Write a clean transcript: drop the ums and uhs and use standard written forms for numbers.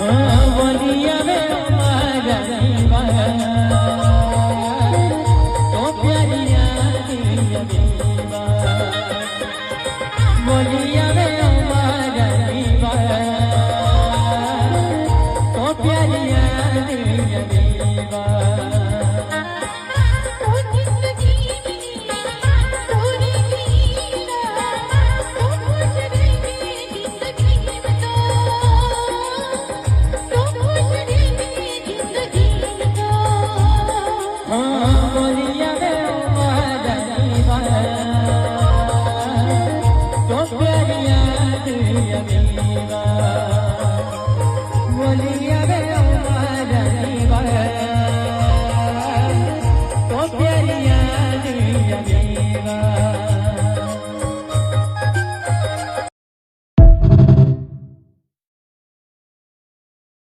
बोलिया वे हमारा दीवाना तो प्यारिया दिया दीवाना बोलिया वे हमारा दीवाना तो प्यारिया दिया दीवाना बोलिया वे हमारा दीवाना तो प्यारिया दिया दीवाना बोलिया